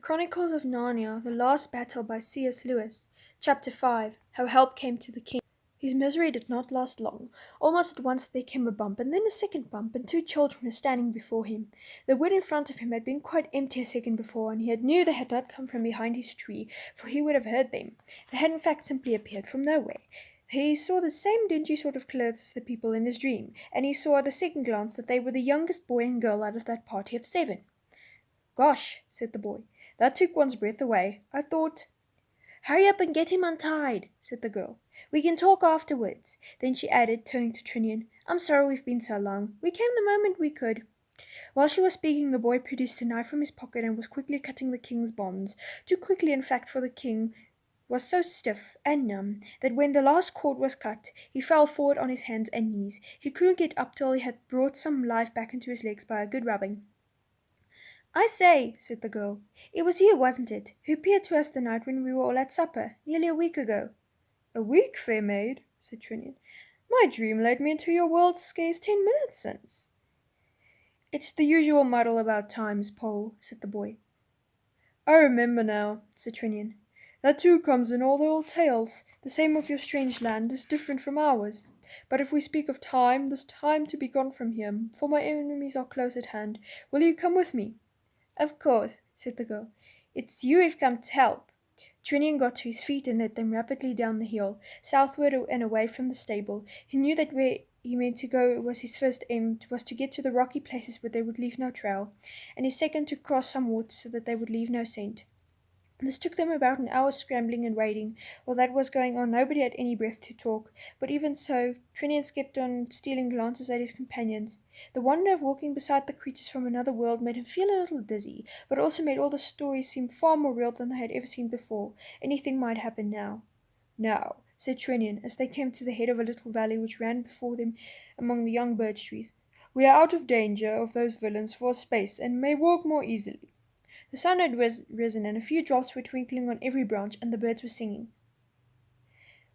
Chronicles of Narnia, The Last Battle by C.S. Lewis. Chapter 5 How Help Came to the King. His misery did not last long. Almost at once there came a bump, and then a second bump, and two children were standing before him. The wood in front of him had been quite empty a second before, and he had knew they had not come from behind his tree, for he would have heard them. They had in fact simply appeared from nowhere. He saw the same dingy sort of clothes as the people in his dream, and he saw at a second glance that they were the youngest boy and girl out of that party of 7. "Gosh," said the boy, "that took one's breath away. I thought—" "Hurry up and get him untied," said the girl. "We can talk afterwards." Then she added, turning to Trinian, "I'm sorry we've been so long. We came the moment we could." While she was speaking, the boy produced a knife from his pocket and was quickly cutting the king's bonds. Too quickly, in fact, for the king was so stiff and numb that when the last cord was cut, he fell forward on his hands and knees. He couldn't get up till he had brought some life back into his legs by a good rubbing. "I say," said the girl, "it was you, wasn't it, who appeared to us the night when we were all at supper, nearly a week ago?" "A week, fair maid?" said Trinian. "My dream led me into your world scarce 10 minutes since." "It's the usual muddle about times, Pole," said the boy. "I remember now," said Trinian. "That too comes in all the old tales. The same of your strange land is different from ours. But if we speak of time, this time to be gone from here, for my enemies are close at hand, will you come with me?" "Of course," said the girl. "It's you who've come to help." Trinian got to his feet and led them rapidly down the hill, southward and away from the stable. He knew that where he meant to go was his first aim was to get to the rocky places where they would leave no trail, and his second to cross some water so that they would leave no scent. This took them about an hour scrambling and wading. While that was going on, nobody had any breath to talk, but even so, Trinian kept on stealing glances at his companions. The wonder of walking beside the creatures from another world made him feel a little dizzy, but also made all the stories seem far more real than they had ever seen before. Anything might happen now. "Now," said Trinian, as they came to the head of a little valley which ran before them among the young birch trees, "we are out of danger of those villains for a space, and may walk more easily." The sun had risen, and a few drops were twinkling on every branch, and the birds were singing.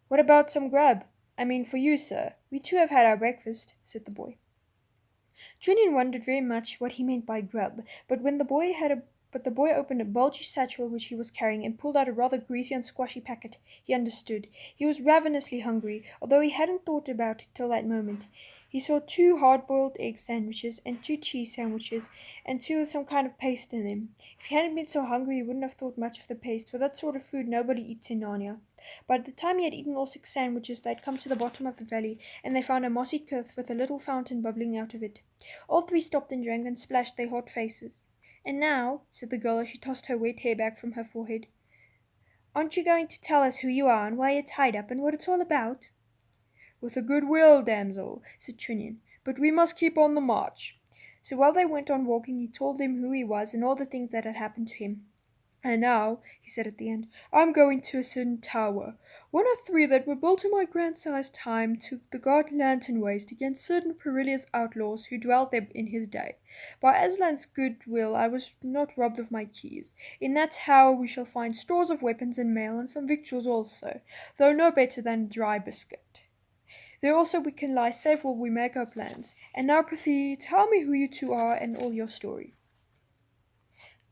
"What about some grub? I mean for you, sir. We too have had our breakfast," said the boy. Trinian wondered very much what he meant by grub, but the boy opened a bulgy satchel which he was carrying and pulled out a rather greasy and squashy packet. He understood. He was ravenously hungry, although he hadn't thought about it till that moment. He saw 2 hard-boiled egg sandwiches and 2 cheese sandwiches and 2 with some kind of paste in them. If he hadn't been so hungry, he wouldn't have thought much of the paste, for that sort of food nobody eats in Narnia. By the time he had eaten all 6 sandwiches, they had come to the bottom of the valley, and they found a mossy cliff with a little fountain bubbling out of it. All 3 stopped and drank and splashed their hot faces. "And now," said the girl as she tossed her wet hair back from her forehead, "aren't you going to tell us who you are and why you're tied up and what it's all about?" "With a good will, damsel," said Trinian, "but we must keep on the march." So while they went on walking, he told them who he was and all the things that had happened to him. "And now," he said at the end, "I'm going to a certain tower, one of 3 that were built in my grandsire's time to guard lantern waste against certain perilous outlaws who dwelt there in his day. By Aslan's good will I was not robbed of my keys. In that tower we shall find stores of weapons and mail, and some victuals also, though no better than dry biscuit. There also we can lie safe while we make our plans. And now, prithee, tell me who you 2 are and all your story."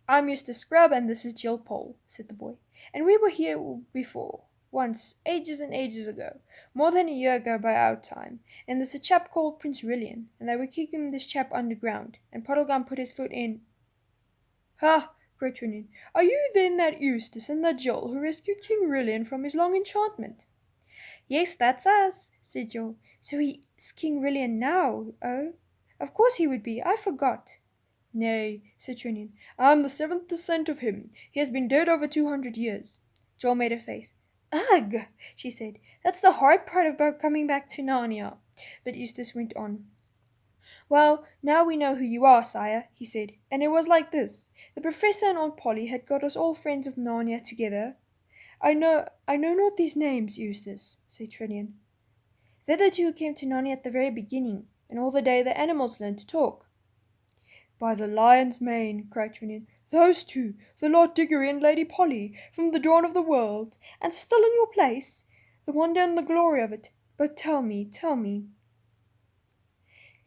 "I'm Eustace Scrubb, and this is Jill Pole," said the boy. "And we were here before, once, ages and ages ago, more than a year ago by our time, and there's a chap called Prince Rilian, and they were keeping this chap underground, and Puddleglum put his foot in—" "Ha!" cried Trinian. "Are you then that Eustace and that Jill who rescued King Rilian from his long enchantment?" "Yes, that's us," said Jill. "So he's King Rilian now, oh? Of course he would be. I forgot." "Nay," said Trinian, "I am the 7th descent of him. He has been dead over 200 years. Jill made a face. "Ugh!" she said. "That's the hard part about coming back to Narnia." But Eustace went on. "Well, now we know who you are, sire," he said, "and it was like this. The Professor and Aunt Polly had got us all friends of Narnia together." I know not these names, Eustace," said Trinian. "They're the 2 who came to Narnia at the very beginning, and all the day the animals learned to talk." "By the lion's mane," cried Trinian, "those 2, the Lord Diggory and Lady Polly, from the dawn of the world, and still in your place, the wonder and the glory of it. But tell me."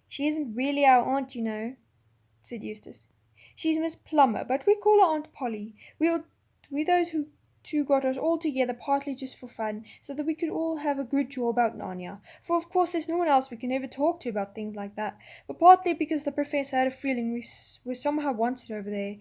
"She isn't really our aunt, you know," said Eustace. She's Miss Plummer, but we call her Aunt Polly. We those who two got us all together partly just for fun, so that we could all have a good jaw about Narnia. For of course there's no one else we can ever talk to about things like that, but partly because the Professor had a feeling were somehow wanted over there.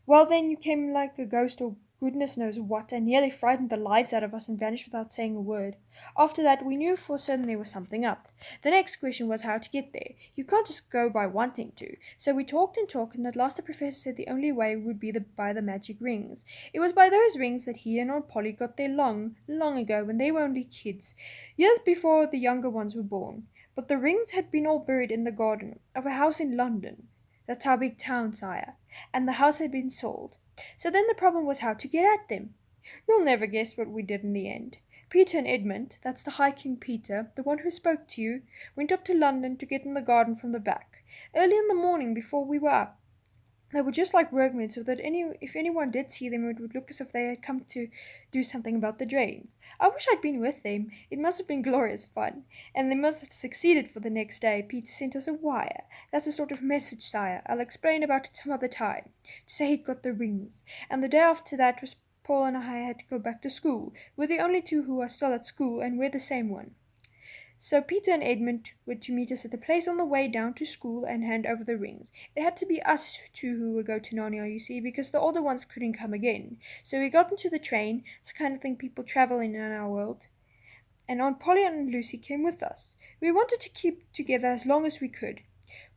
Well, then you came like a ghost or goodness knows what, and nearly frightened the lives out of us and vanished without saying a word. After that, we knew for certain there was something up. The next question was how to get there. You can't just go by wanting to. So we talked and talked, and at last the Professor said the only way would be by the magic rings. It was by those rings that he and Aunt Polly got there long, long ago, when they were only kids, years before the younger ones were born. But the rings had been all buried in the garden of a house in London. That's our big town, sire. And the house had been sold. So then the problem was how to get at them. You'll never guess what we did in the end. Peter and Edmund, that's the High King Peter, the one who spoke to you, went up to London to get in the garden from the back. Early in the morning before we were up. They were just like workmen, so that if anyone did see them, it would look as if they had come to do something about the drains. I wish I'd been with them. It must have been glorious fun. And they must have succeeded, for the next day Peter sent us a wire. That's a sort of message, sire. I'll explain about it some other time. To say he'd got the rings. And the day after that was Paul and I had to go back to school. We're the only two who are still at school, and we're the same one. So Peter and Edmund were to meet us at the place on the way down to school and hand over the rings. It had to be us two who would go to Narnia, you see, because the older ones couldn't come again. So we got into the train. It's the kind of thing people travel in our world. And Aunt Polly and Lucy came with us. We wanted to keep together as long as we could.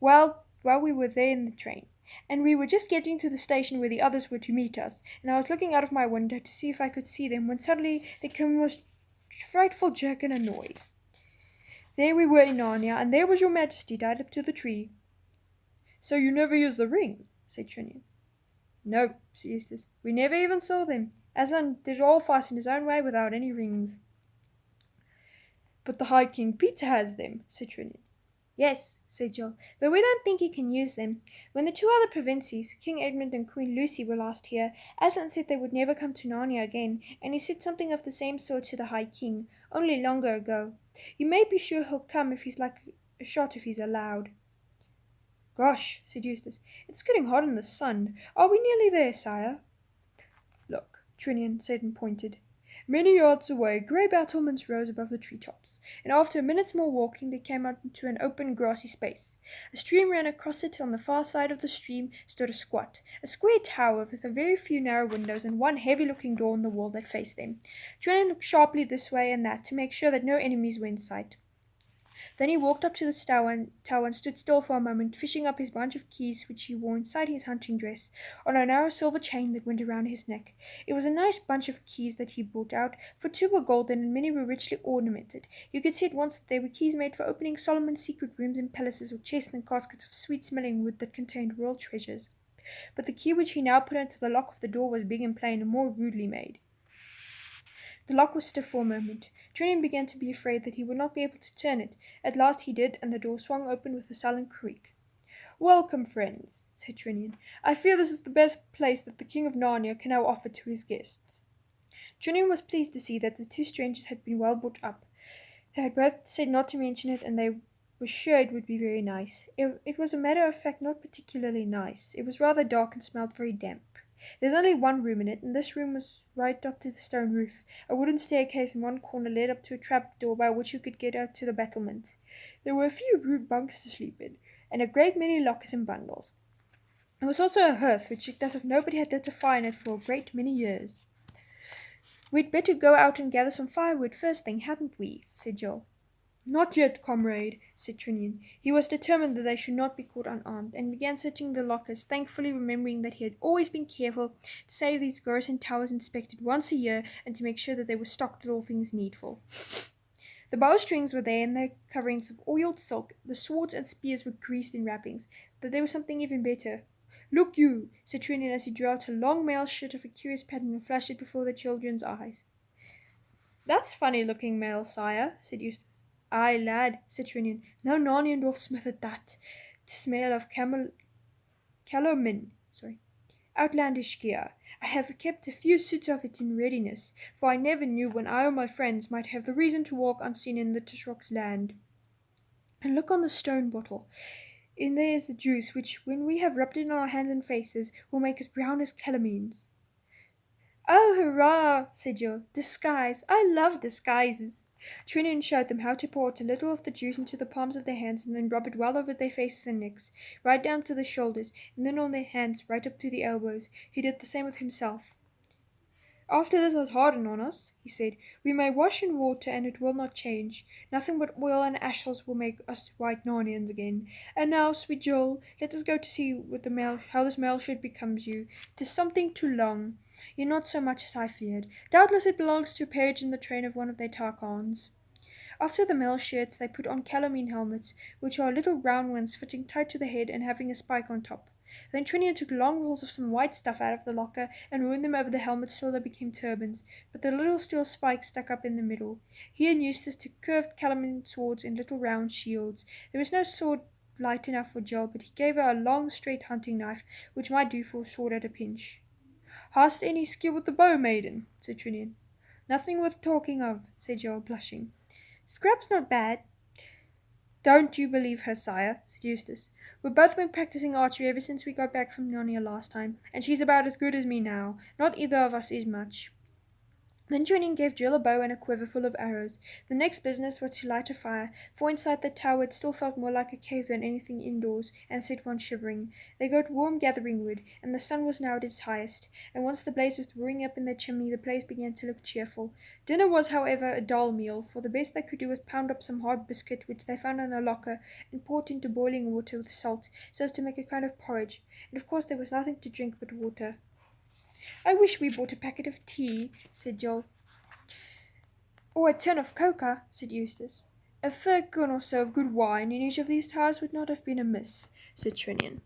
Well, while we were there in the train. And we were just getting to the station where the others were to meet us, and I was looking out of my window to see if I could see them, when suddenly there came a most frightful jerk and a noise. There we were in Narnia, and there was your Majesty tied up to the tree. So you never used the ring? Said Trinian. No, said Eustace. We never even saw them. Aslan did all fast in his own way without any rings. But the High King Peter has them, said Trinian. Yes, said Joel, but we don't think he can use them. When the two other Provinces, King Edmund and Queen Lucy, were last here, Aslan said they would never come to Narnia again, and he said something of the same sort to the High King, only longer ago. You may be sure he'll come if he's like a shot if he's allowed. Gosh, said Eustace, it's getting hot in the sun. Are we nearly there, sire? Look, Trinian said and pointed. Many yards away, grey battlements rose above the treetops, and after a minute's more walking they came out into an open grassy space. A stream ran across it. On the far side of the stream stood a square tower with a very few narrow windows and one heavy-looking door in the wall that faced them. Trinian looked sharply this way and that to make sure that no enemies were in sight. Then he walked up to the tower and stood still for a moment, fishing up his bunch of keys which he wore inside his hunting dress, on a narrow silver chain that went around his neck. It was a nice bunch of keys that he brought out, for two were golden and many were richly ornamented. You could see at once that they were keys made for opening Solomon's secret rooms and palaces, or chests and caskets of sweet-smelling wood that contained royal treasures. But the key which he now put into the lock of the door was big and plain and more rudely made. The lock was stiff for a moment. Trinian began to be afraid that he would not be able to turn it. At last he did, and the door swung open with a silent creak. Welcome, friends, said Trinian. I fear this is the best place that the King of Narnia can now offer to his guests. Trinian was pleased to see that the two strangers had been well brought up. They had both said not to mention it, and they were sure it would be very nice. It was a matter of fact not particularly nice. It was rather dark and smelled very damp. There's only one room in it, and this room was right up to the stone roof. A wooden staircase in one corner led up to a trap door by which you could get out to the battlements. There were a few rude bunks to sleep in, and a great many lockers and bundles. There was also a hearth, which looked as if nobody had lit a fire in it for a great many years. We'd better go out and gather some firewood first thing, hadn't we? Said Joel. Not yet, comrade, said Trinian. He was determined that they should not be caught unarmed, and began searching the lockers, thankfully remembering that he had always been careful to say these garrison and towers inspected once a year, and to make sure that they were stocked with all things needful. The bowstrings were there in their coverings of oiled silk, the swords and spears were greased in wrappings, but there was something even better. Look you, said Trinian as he drew out a long mail shirt of a curious pattern and flashed it before the children's eyes. That's funny-looking mail, sire, said Eustace. Aye, lad, said Trinian. No Narnian dwarf smitheth that. 'Tis mail of Calormen, outlandish gear. I have kept a few suits of it in readiness, for I never knew when I or my friends might have the reason to walk unseen in the Tushrocks land. And look on the stone bottle. In there is the juice, which, when we have rubbed it on our hands and faces, will make us brown as calamines." "Oh, hurrah!" said Jill. "Disguise! I love disguises." Trinian showed them how to pour out a little of the juice into the palms of their hands and then rub it well over their faces and necks, right down to the shoulders, and then on their hands right up to the elbows. He did the same with himself. "After this has hardened on us," he said, "we may wash in water and it will not change. Nothing but oil and ashes will make us white Narnians again. And now, sweet Jill, let us go to see what how this mail shirt becomes you. 'Tis something too long. You're not so much as I feared. Doubtless it belongs to a page in the train of one of their Tarkans." After the mail shirts, they put on calamine helmets, which are little round ones fitting tight to the head and having a spike on top. Then Trinian took long rolls of some white stuff out of the locker and wound them over the helmets till they became turbans, but the little steel spikes stuck up in the middle. He and Eustace took curved calamine swords in little round shields. There was no sword light enough for Jill, but he gave her a long straight hunting knife, which might do for a sword at a pinch. "Hast any skill with the bow, maiden?" said Trinian. "Nothing worth talking of," said Jill, blushing. "Scrap's not bad." "Don't you believe her, sire," said Eustace. "We've both been practicing archery ever since we got back from Narnia last time, and she's about as good as me now. Not either of us is much." Then Trinian gave Jill a bow and a quiver full of arrows. The next business was to light a fire, for inside the tower it still felt more like a cave than anything indoors, and set one shivering. They got warm gathering wood, and the sun was now at its highest, and once the blaze was roaring up in the chimney the place began to look cheerful. Dinner was, however, a dull meal, for the best they could do was pound up some hard biscuit which they found in the locker, and pour it into boiling water with salt, so as to make a kind of porridge, and of course there was nothing to drink but water. "I wish we bought a packet of tea," said Joel. "Or a tin of cocoa," said Eustace. "A firkin or so of good wine in each of these towers would not have been amiss," said Trinian.